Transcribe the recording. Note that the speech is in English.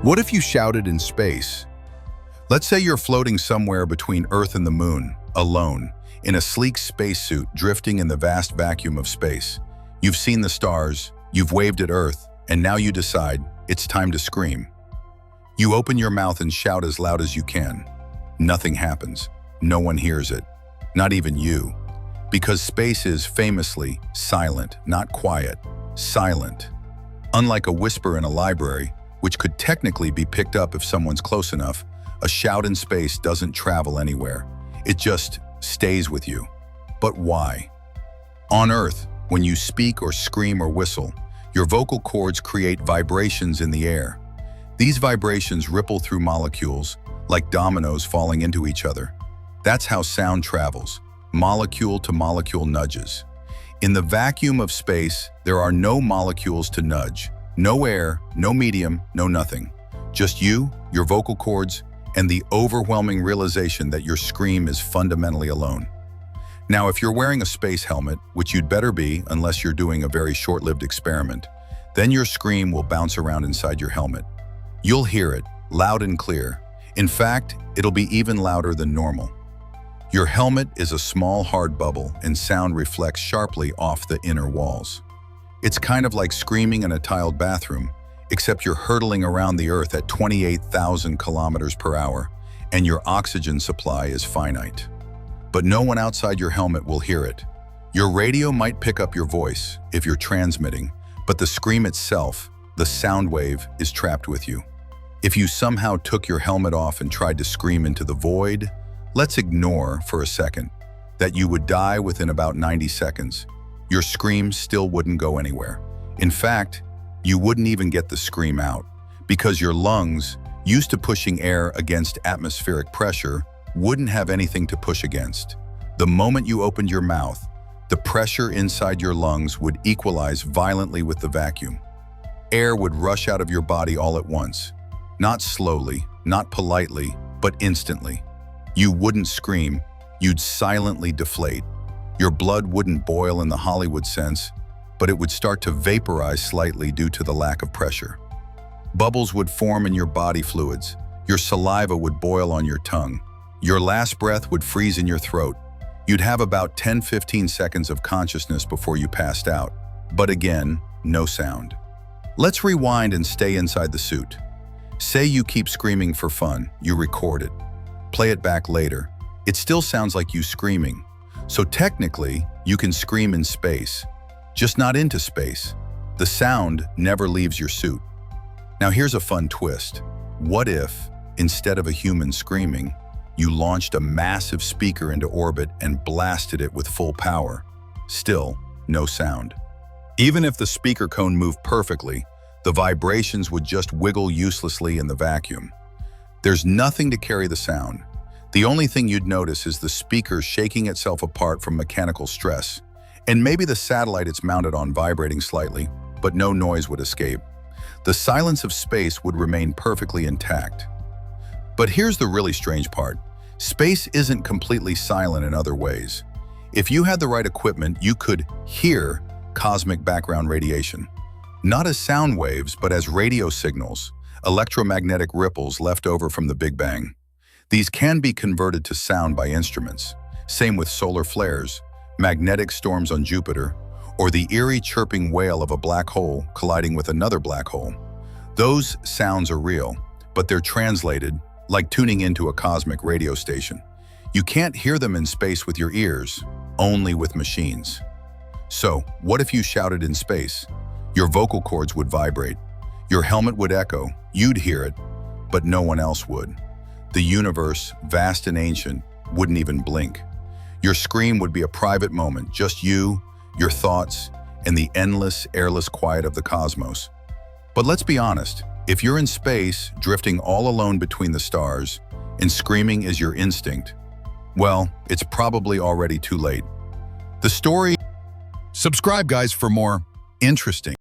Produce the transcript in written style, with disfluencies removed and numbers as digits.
What if you shouted in space? Let's say you're floating somewhere between Earth and the Moon, alone, in a sleek spacesuit drifting in the vast vacuum of space. You've seen the stars, you've waved at Earth, and now you decide it's time to scream. You open your mouth and shout as loud as you can. Nothing happens. No one hears it. Not even you. Because space is famously silent, not quiet, silent. Unlike a whisper in a library, which could technically be picked up if someone's close enough, a shout in space doesn't travel anywhere. It just stays with you. But why? On Earth, when you speak or scream or whistle, your vocal cords create vibrations in the air. These vibrations ripple through molecules, like dominoes falling into each other. That's how sound travels, molecule to molecule nudges. In the vacuum of space, there are no molecules to nudge. No air, no medium, no nothing. Just you, your vocal cords, and the overwhelming realization that your scream is fundamentally alone. Now, if you're wearing a space helmet, which you'd better be unless you're doing a very short-lived experiment, then your scream will bounce around inside your helmet. You'll hear it, loud and clear. In fact, it'll be even louder than normal. Your helmet is a small, hard bubble, and sound reflects sharply off the inner walls. It's kind of like screaming in a tiled bathroom, except you're hurtling around the Earth at 28,000 kilometers per hour, and your oxygen supply is finite. But no one outside your helmet will hear it. Your radio might pick up your voice if you're transmitting, but the scream itself, the sound wave, is trapped with you. If you somehow took your helmet off and tried to scream into the void, let's ignore for a second that you would die within about 90 seconds. Your scream still wouldn't go anywhere. In fact, you wouldn't even get the scream out because your lungs, used to pushing air against atmospheric pressure, wouldn't have anything to push against. The moment you opened your mouth, the pressure inside your lungs would equalize violently with the vacuum. Air would rush out of your body all at once. Not slowly, not politely, but instantly. You wouldn't scream, you'd silently deflate. Your blood wouldn't boil in the Hollywood sense, but it would start to vaporize slightly due to the lack of pressure. Bubbles would form in your body fluids. Your saliva would boil on your tongue. Your last breath would freeze in your throat. You'd have about 10-15 seconds of consciousness before you passed out. But again, no sound. Let's rewind and stay inside the suit. Say you keep screaming for fun, you record it. Play it back later. It still sounds like you screaming. So technically, you can scream in space, just not into space. The sound never leaves your suit. Now here's a fun twist. What if, instead of a human screaming, you launched a massive speaker into orbit and blasted it with full power? Still, no sound. Even if the speaker cone moved perfectly, the vibrations would just wiggle uselessly in the vacuum. There's nothing to carry the sound. The only thing you'd notice is the speaker shaking itself apart from mechanical stress, and maybe the satellite it's mounted on vibrating slightly, but no noise would escape. The silence of space would remain perfectly intact. But here's the really strange part. Space isn't completely silent in other ways. If you had the right equipment, you could hear cosmic background radiation. Not as sound waves, but as radio signals, electromagnetic ripples left over from the Big Bang. These can be converted to sound by instruments. Same with solar flares, magnetic storms on Jupiter, or the eerie chirping wail of a black hole colliding with another black hole. Those sounds are real, but they're translated, like tuning into a cosmic radio station. You can't hear them in space with your ears, only with machines. So, what if you shouted in space? Your vocal cords would vibrate. Your helmet would echo, you'd hear it, but no one else would. The universe, vast and ancient, wouldn't even blink. Your scream would be a private moment, just you, your thoughts, and the endless, airless quiet of the cosmos. But let's be honest, if you're in space, drifting all alone between the stars, and screaming is your instinct, well, it's probably already too late. The story... Subscribe, guys, for more interesting